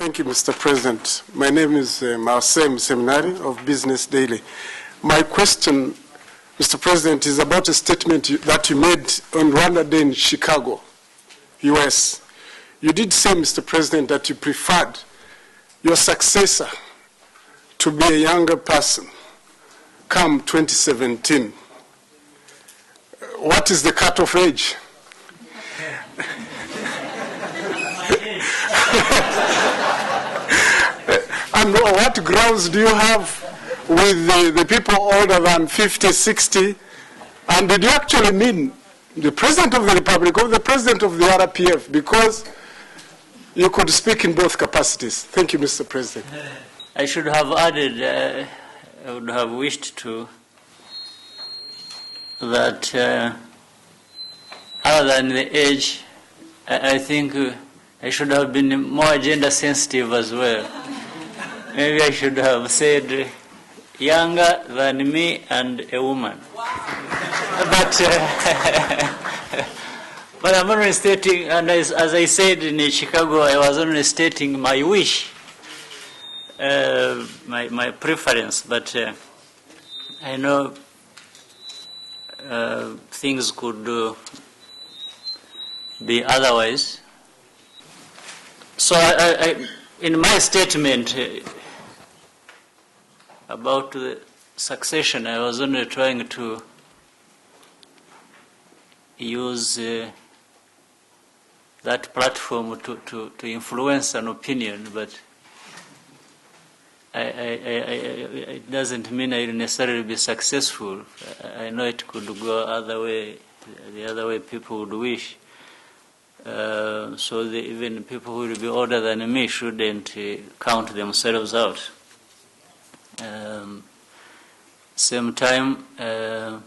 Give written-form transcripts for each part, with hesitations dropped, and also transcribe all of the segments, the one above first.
Thank you, Mr. President. My name is Marcel Seminari of Business Daily. My question, Mr. President, is about a statement that you made on Rwanda Day in Chicago, US. You did say, Mr. President, that you preferred your successor to be a younger person come 2017. What is the cutoff age? And what grounds do you have with the people older than 50, 60? And did you actually mean the President of the Republic or the President of the RPF? Because you could speak in both capacities. Thank you, Mr. President. I should have added, I would have wished to, that other than the age, I think I should have been more gender sensitive as well. Maybe I should have said younger than me and a woman. But but I'm only stating, and as I said in Chicago, I was only stating my wish, my preference. But I know things could be otherwise. So I, in my statement about the succession, I was only trying to use that platform to influence an opinion, but it doesn't mean I will necessarily be successful. I know it could go the other way people would wish. So even people who will be older than me shouldn't count themselves out. Same time, I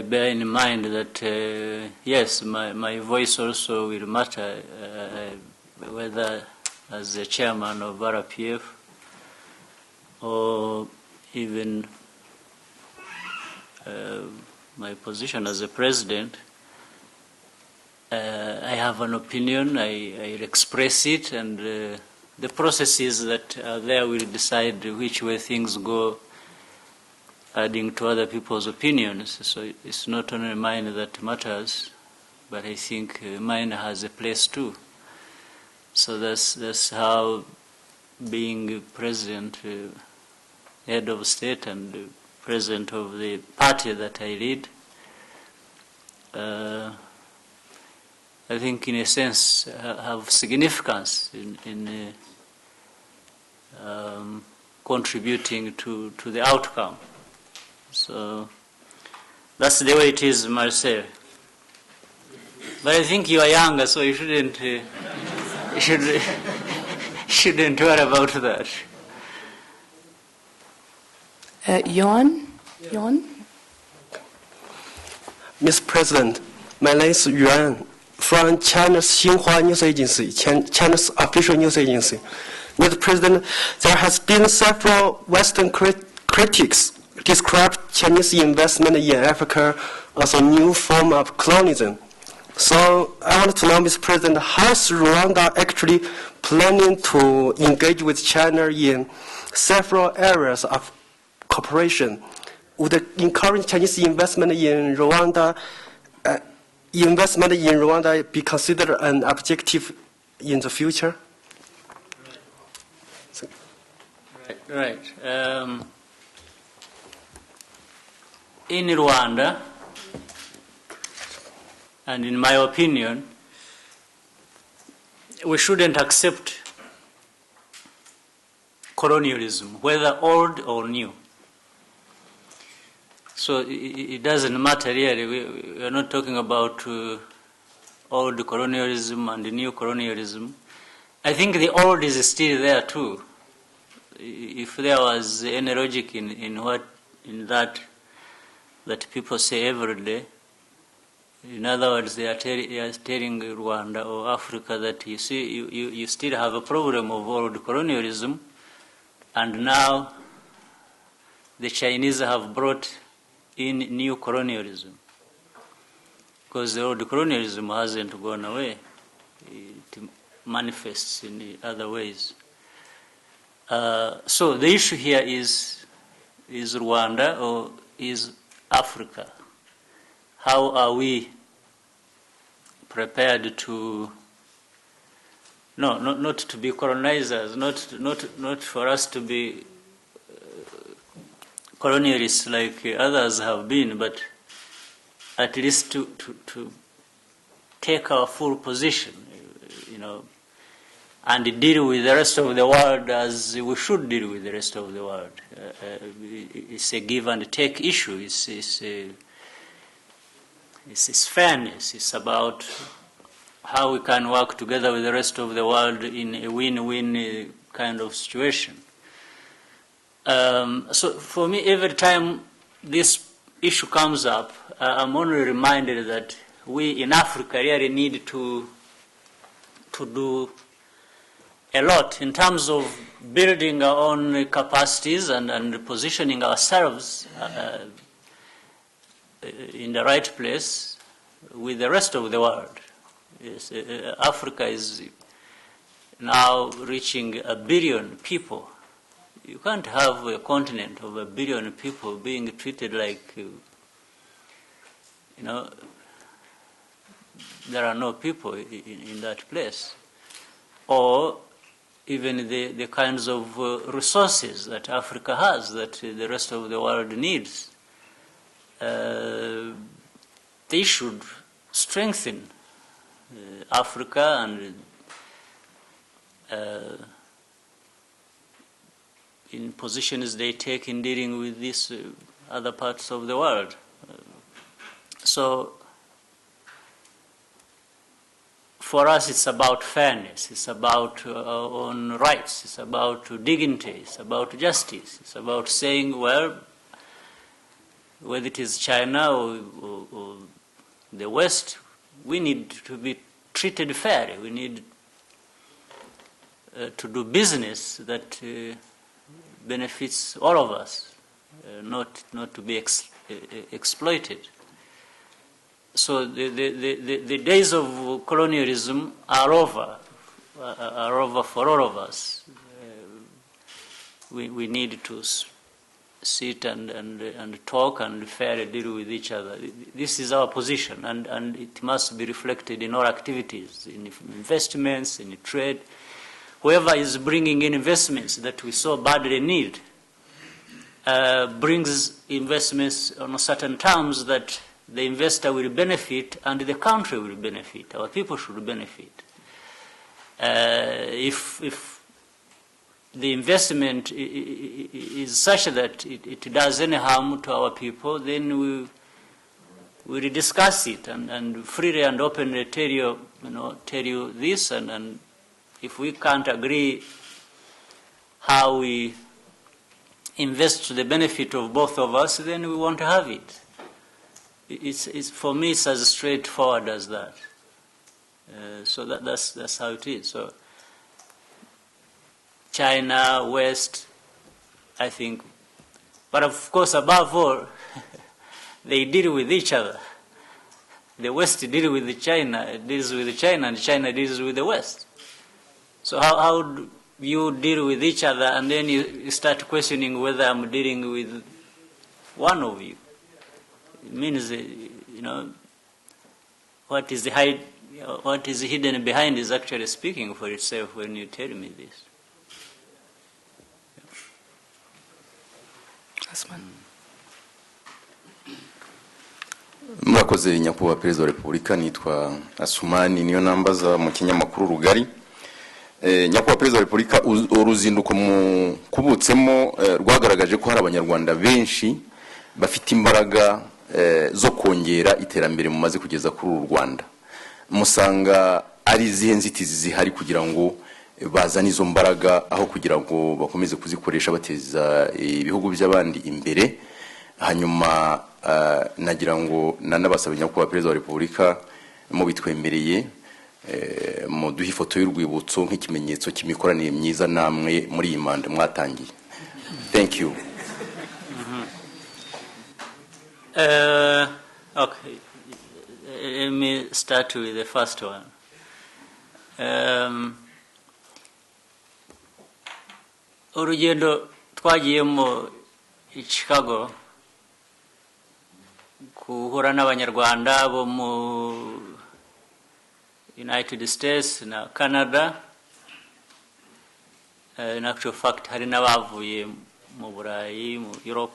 bear in mind that yes, my voice also will matter, whether as the chairman of RPF or even my position as a president. I have an opinion, I express it, and the processes that are there will decide which way things go, adding to other people's opinions. So it's not only mine that matters, but I think mine has a place too. So that's how, being president, head of state, and president of the party that I lead, I think, in a sense, have significance in contributing to the outcome. So that's the way it is, Marcel. But I think you are younger, so you shouldn't shouldn't worry about that. Yuan? Mr. President, my name is Yuan from China's Xinhua News Agency, China's official news agency. Mr. President, there has been several Western critics describe Chinese investment in Africa as a new form of colonialism. So I want to know, Mr. President, how is Rwanda actually planning to engage with China in several areas of cooperation? Would encourage Chinese investment in Rwanda be considered an objective in the future? Right. In Rwanda, and in my opinion, we shouldn't accept colonialism, whether old or new. So it doesn't matter really. We are not talking about old colonialism and new colonialism. I think the old is still there too. If there was any logic in that people say every day, in other words, they are telling Rwanda or Africa that you see, you still have a problem of old colonialism, and now the Chinese have brought in new colonialism, because the old colonialism hasn't gone away. manifests in the other ways. So the issue here is Rwanda or is Africa? How are we prepared to, not to be colonizers, not for us to be colonialists like others have been, but at least to take our full position, and deal with the rest of the world as we should deal with the rest of the world. It's a give and take issue. It's fairness. It's about how we can work together with the rest of the world in a win-win kind of situation. So for me, every time this issue comes up, I'm only reminded that we in Africa really need to do a lot in terms of building our own capacities and positioning ourselves in the right place with the rest of the world. Yes, Africa is now reaching 1 billion people. You can't have a continent of 1 billion people being treated like, there are no people in that place. Or even the kinds of resources that Africa has that the rest of the world needs. They should strengthen Africa and in positions they take in dealing with these other parts of the world. So for us, it's about fairness, it's about our own rights, it's about dignity, it's about justice, it's about saying, well, whether it is China or the West, we need to be treated fairly. We need to do business that benefits all of us, not to be exploited. So the days of colonialism are over for all of us. We need to sit and talk and fairly deal with each other. This is our position, and it must be reflected in all activities, in investments, in trade. Whoever is bringing in investments that we so badly need brings investments on certain terms that the investor will benefit and the country will benefit. Our people should benefit. If the investment is such that it does any harm to our people, then we will discuss it and freely and openly tell you this. And if we can't agree how we invest to the benefit of both of us, then we won't have it. It's for me, it's as straightforward as that. So that's how it is. So China, West, I think, but of course, above all, they deal with each other. The West deals with China, and China deals with the West. So how do you deal with each other, and then you start questioning whether I'm dealing with one of you? It means, what is hidden behind is actually speaking for itself when you tell me this. Mwakoze nyakubahwa perezida wa repubulika, nitwa Asumani niyo nambaza mu kinyamakuru Rugari. Nyakubahwa perezida wa repubulika, uruzinduko mu kubutsemo rwagaragaje ko hari abanyarwanda benshi bafite imbaraga zo kongera iterambere mu maze kugeza kuri uru Rwanda. Musanga ari izihe nzitizi zihari kugira ngo bazane izo mbaraga aho kugira ngo bakomeze kuzikoresha bateza ibihugu by'abandi imbere? Hanyuma nagira ngo nanabasaba nyakubahwa perezida wa repubulika mu bitwemereye mu duha ifoto y'urwibutso nk'ikimenyetso cy'imikoranire myiza namwe muri iyi manda mwatangiye. Thank you. Okay, let me start with the first one. urugendo twagiyemo i Chicago guhura n'abanyarwanda bo mu United States na Canada. In actual fact hari n'abavuye mu Burayi, mu Europe,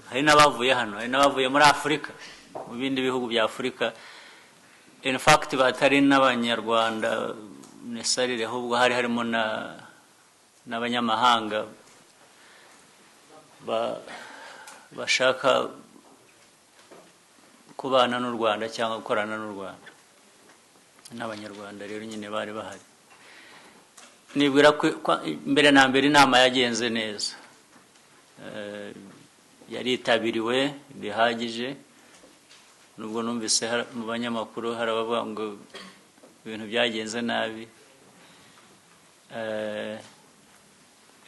hari n'abavuye hano, hari n'abavuye muri Afurika, mu bindi bihugu bya Afurika. In fact batari n'abanyarwanda necessarily, ahubwo hari harimo n'abanyamahanga bashaka kubana n'u Rwanda cyangwa gukorana n'u Rwanda. N'abanyarwanda rero nyine bari bahari. Nibwira ko mbere na mbere inama yagenze neza, yaritabiriwe bihagije, nubwo numvise mu banyamakuru hari abavuga ngo ibintu byagenze nabi,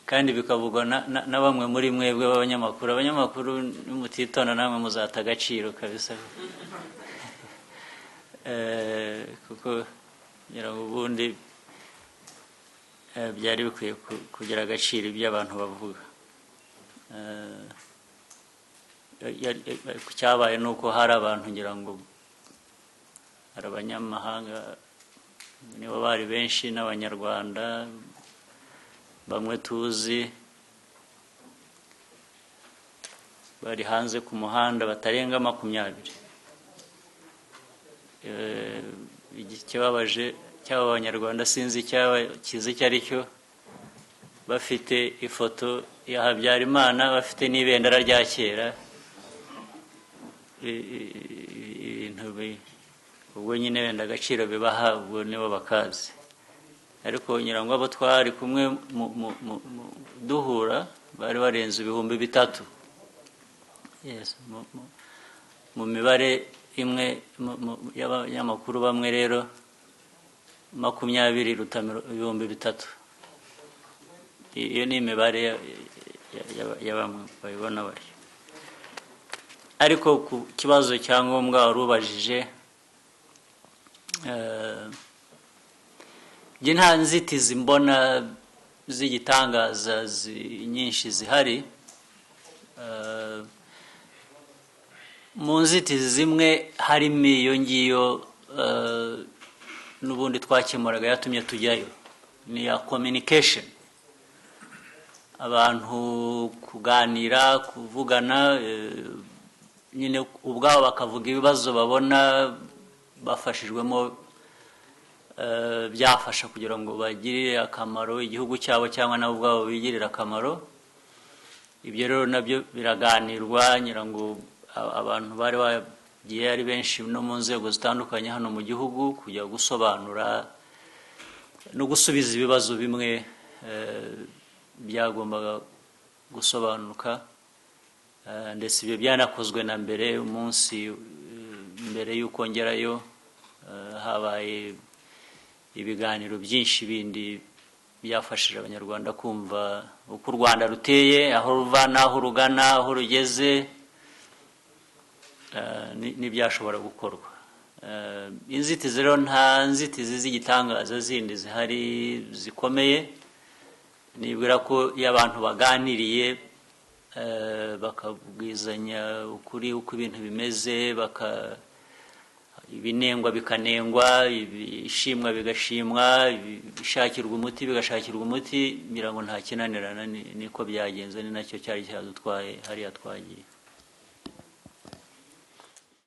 kandi bikavugwa na bamwe muri mwebwe abanyamakuru nimutitonda namwe muzata agaciro kabisa. Kuko ubundi byari bikwiye kugira agaciro ibyo abantu bavuga. Cyabaye nuko hari abantu ngira ngo hari abanyamahanga nibo bari benshi n'abanyarwanda bamwe tuzi bari hanze ku muhanda batarenga 20. Ikibabaje cy'aba banyarwanda sinzi kizi icyo ari cyo, bafite ifoto ya Habyarimana, bafite n'ibendera rya kera. Ibintu ubwo nyine wenda agaciro bibaha ubwo nibo bakazi, ariko nyirango abo twari kumwe duhura bari barenze 3,000. Yes, mu mibare imwe y'abanyamakuru bamwe rero 20 ruta 3,000. Iyo ni imibare y'abamwe bayibona bari. Ariko ku kibazo cyangombwa warubajije, nge nta nzitizi mbona z'igitangaza nyinshi zihari. Mu nzitizi zimwe harimo iyo ngiyo n'ubundi twakemuraga yatumye tujyayo, ni ya communication, abantu kuganira, kuvugana, nyine ubwabo bakavuga ibibazo babona bafashijwemo, byafasha kugira ngo bagirire akamaro igihugu cyabo cyangwa nabo ubwabo bigirire akamaro. Ibyo rero nabyo biraganirwa, nyirango abantu bari bagiye ari benshi no mu nzego zitandukanye hano mu gihugu kujya gusobanura no gusubiza ibibazo bimwe byagombaga gusobanuka. Ndetse ibyo byanakozwe na mbere, umunsi mbere y'uko ngerayo habaye ibiganiro byinshi bindi byafashije abanyarwanda kumva uko u Rwanda ruteye, aho ruva n'aho rugana, aho rugeze, n'ibyashobora gukorwa. Inzitizi rero nta nzitizi z'igitangaza zindi zihari zikomeye. Nibwira ko iyo abantu baganiriye bakabwizanya ukuri uko ibintu bimeze, ibinengwa bikanengwa, ibishimwa bigashimwa, bishakirwa umuti bigashakirwa umuti, ngira ngo nta kinanirana. Niko byagenze, ni nacyo cyari cyadutwaye hariya twagiye.